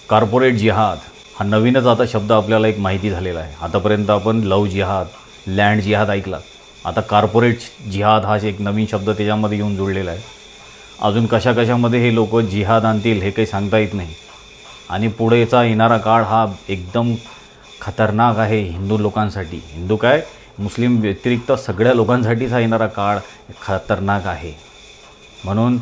Corporate जिहाद हा नवीनच आता शब्द आपल्याला एक माहिती झालेला आहे. आतापर्यंत आपण लव जिहाद, लँड जिहाद ऐकला. आता कॉर्पोरेट जिहाद हा एक नवीन शब्द त्याच्यामध्ये येऊन जुळलेला आहे. अजून कशाकशामध्ये हे लोक जिहाद आणतील हे काही सांगता येत नाही. आणि पुढेचा येणारा काळ हा एकदम खतरनाक आहे हिंदू लोकांसाठी. हिंदू काय, मुस्लिम व्यतिरिक्त सगळ्या लोकांसाठीच हा येणारा काळ खतरनाक आहे. म्हणून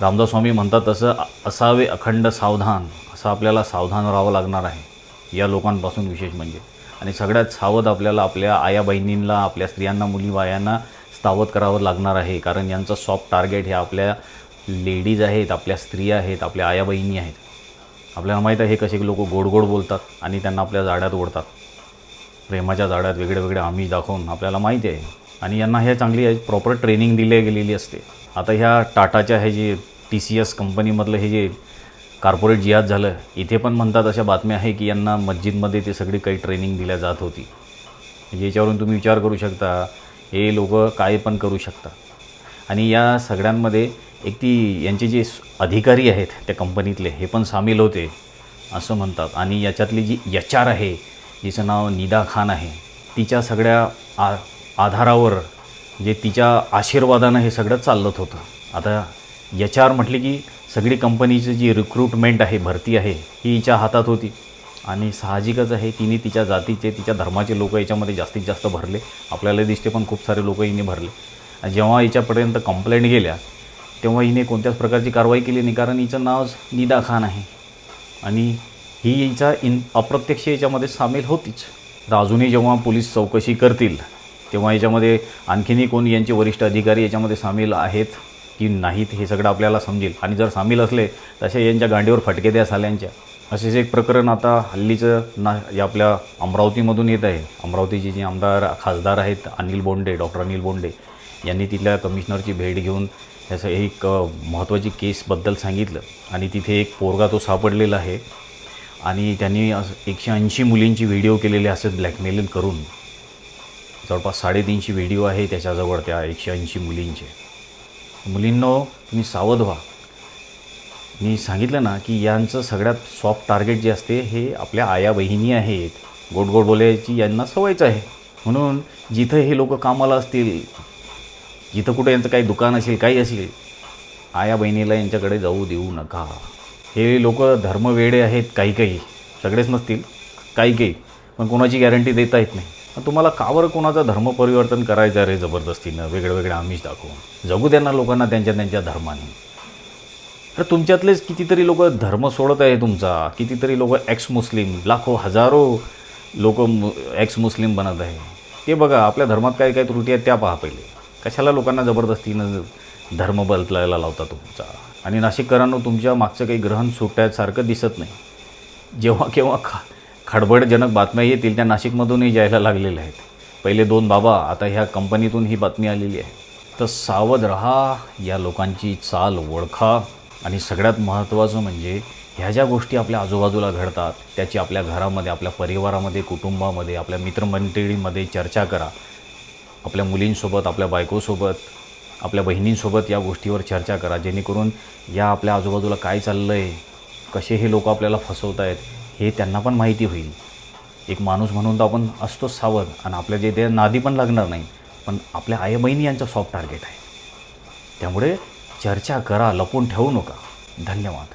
रामदास स्वामी म्हणतात तसं असावे अखंड सावधान, असं आपल्याला सावधान राहावं लागणार आहे या लोकांपासून विशेष म्हणजे. आणि सगळ्यात सावध आपल्याला आपल्या आया बहिणींना, आपल्या स्त्रियांना, मुली बायांना सावध करावं लागणार आहे. कारण यांचं सॉफ्ट टार्गेट हे आपल्या लेडीज आहेत, आपल्या स्त्रिया आहेत, आपल्या आया बहिणी आहेत. आपल्याला माहीत आहे हे कसे लोक गोड गोड बोलतात आणि त्यांना आपल्या जाड्यात ओढतात, प्रेमाच्या जाड्यात वेगळे वेगळे आमिष दाखवून. आपल्याला माहिती आहे. आणि यांना हे चांगली प्रॉपर ट्रेनिंग दिली गेलेली असते. आता ह्या टाटाच्या हे जे TCS कंपनीमधलं हे जे कॉर्पोरेट जिहाद झालं, इथे पण म्हणतात अशा बातम्या आहे की यांना मस्जिदमध्ये ते सगळी काही ट्रेनिंग दिल्या जात होती. म्हणजे याच्यावरून तुम्ही विचार करू शकता हे लोक काय पण करू शकतात. आणि या सगळ्यांमध्ये एक ती यांचे जे अधिकारी आहेत त्या कंपनीतले हे पण सामील होते असं म्हणतात. आणि याच्यातली जी HR आहे, जिचं नाव निदा खान आहे, तिच्या सगळ्या आधारावर जे तिच्या आशीर्वादानं हे सगळं चालत होतं. आता HR म्हटले की सगळी कंपनीची जी रिक्रूटमेंट आहे, भरती आहे, ही हिच्या हातात होती. आणि साहजिकच आहे तिने तिच्या जातीचे, तिच्या धर्माचे लोक याच्यामध्ये जास्तीत जास्त भरले. आपल्याला दिसते पण खूप सारे लोक हिने भरले. आणि जेव्हा हिच्यापर्यंत कंप्लेंट गेल्या तेव्हा हिने कोणत्याच प्रकारची कारवाई केली नाही, कारण हिचं नाव निदा खान आहे आणि ही हिचा अप्रत्यक्ष याच्यामध्ये सामील होतीच. तर अजूनही जेव्हा पोलीस चौकशी करतील तेव्हा याच्यामध्ये आणखीनही कोणी यांचे वरिष्ठ अधिकारी याच्यामध्ये सामील आहेत की नाहीत हे सगळं आपल्याला समजेल. आणि जर सामील असले तसे यांच्या गांडीवर फटके द्या साल्यांच्या. असेच एक प्रकरण आता हल्लीचं आपल्या अमरावतीमधून येत आहे. अमरावतीचे जे खासदार आहेत डॉक्टर अनिल बोंडे यांनी तिथल्या कमिशनरची भेट घेऊन याचं एक महत्त्वाची केसबद्दल सांगितलं. आणि तिथे एक पोरगा तो सापडलेला आहे आणि त्यांनी 180 मुलींची व्हिडिओ केलेले असत ब्लॅकमेलिंग करून. जवळपास 350 व्हिडिओ आहे त्याच्याजवळ त्या 180 मुलींचे. मुलींनो, तुम्ही सावध व्हा. मी सांगितलं ना की यांचं सगळ्यात सॉफ्ट टार्गेट जे असते हे आपल्या आया बहिणी आहेत. गोड गोड बोलायची यांना सवयच आहे. म्हणून जिथं हे लोक कामाला असतील, जिथं कुठं यांचं काही दुकान असेल, काही असेल, आया बहिणीला यांच्याकडे जाऊ देऊ नका. हे लोक धर्मवेडे आहेत. काही सगळेच नसतील, काही पण कोणाची गॅरंटी देता येत नाही. तुम्हाला का बरं कोणाचं धर्म परिवर्तन करायचं रे जबरदस्तीनं, वेगळे आमिष दाखवून? जगू त्यांना लोकांना त्यांच्या धर्माने. तर तुमच्यातलेच कितीतरी लोक धर्म सोडत आहे तुमचा. कितीतरी लोक एक्स मुस्लिम, लाखो हजारो लोक एक्स मुस्लिम बनत आहे. ते बघा आपल्या धर्मात काय काय त्रुटी आहेत त्या पहा पहिले. कशाला लोकांना जबरदस्तीनं धर्म बदलायला लावता तुमचा? आणि नाशिककरांनो, तुमच्या मागचं काही ग्रहण सुटायसारखं दिसत नाही. जेव्हा केव्हा खडबडजनक बातम्या येतील त्या नाशिकमधूनही यायला लागलेल्या आहेत. पहिले 2 बाबा, आता ह्या कंपनीतून ही बातमी आलेली आहे. तर सावध रहा, या लोकांची चाल ओळखा. आणि सगळ्यात महत्त्वाचं म्हणजे ह्या ज्या गोष्टी आपल्या आजूबाजूला घडतात त्याची आपल्या घरामध्ये, आपल्या परिवारामध्ये, कुटुंबामध्ये, आपल्या मित्रमंडळीमध्ये चर्चा करा. आपल्या मुलींसोबत, आपल्या बायकोसोबत, आपल्या बहिणींसोबत या गोष्टीवर चर्चा करा, जेणेकरून या आपल्या आजूबाजूला काय चाललं आहे, कसे हे लोक आपल्याला फसवत आहेत हे त्यांना पण माहिती होईल. एक माणूस म्हणून तर आपण असतोच सावध आणि आपल्या जे ते नादी पण लागणार नाही. पण आपल्या आई बहिणी यांचं सॉफ्ट टार्गेट आहे. त्यामुळे चर्चा करा, लपून ठेवू नका. धन्यवाद.